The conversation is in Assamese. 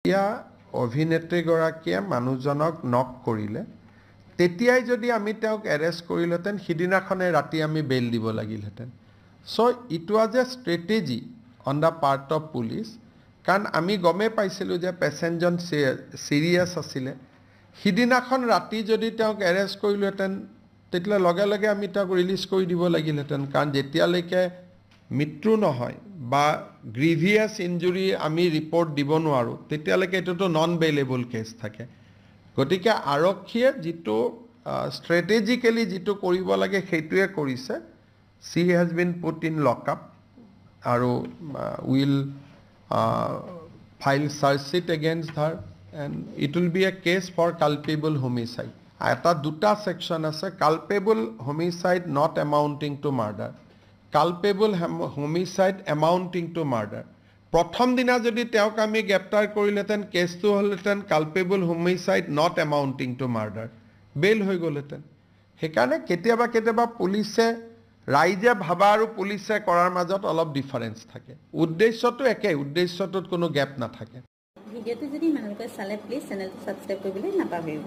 ইয়া অভিনেত্ৰীগৰাকীয়ে মানুহজনক নক কৰিলে তেতিয়াই যদি আমি তেওঁক এৰেষ্ট কৰিলেহেঁতেন সিদিনাখনে ৰাতি আমি বেইল দিব লাগিলহেঁতেন so it was a strategy on the part of police কাৰণ আমি গমে পাইছিলোঁ যে পেচেণ্টজন চিৰিয়াছ আছিলে সিদিনাখন ৰাতি যদি তেওঁক এৰেষ্ট কৰিলোহেঁতেন তেতিয়া লগে লগে আমি তেওঁক ৰিলিজ কৰি দিব লাগিলহেঁতেন কাৰণ যেতিয়ালৈকে মৃত্যু নহয় বা গ্ৰিভিয়াছ ইনজুৰি আমি ৰিপৰ্ট দিব নোৱাৰোঁ তেতিয়ালৈকে এইটোতো নন বেইলেবল কেছ থাকে গতিকে আৰক্ষীয়ে যিটো ষ্ট্ৰেটেজিকেলি যিটো কৰিব লাগে সেইটোৱে কৰিছে she has been put in lockup আৰু will file chargesheet against her and it will be a case for culpable homicide এটা দুটা ছেকশ্যন আছে culpable homicide not amounting to murder culpable homicide amounting to murder প্ৰথম দিনা যদি তেওঁক আমি গ্ৰেপ্তাৰ কৰিলেহেঁতেন কেছটো হ'লহেঁতেন culpable homicide not amounting to murder bail হৈ গ'লহেঁতেন সেইকাৰণে কেতিয়াবা পুলিচে ৰাইজে ভাবা আৰু পুলিচে কৰাৰ মাজত অলপ ডিফাৰেঞ্চ থাকে উদ্দেশ্যটো একেই উদ্দেশ্যটোত কোনো গেপ নাথাকে ভিডিঅ'টো যদি মানুহলোকে চালে প্লিজ চেনেলটো ছাবস্ক্ৰাইব কৰিবলৈ নাপাহৰিব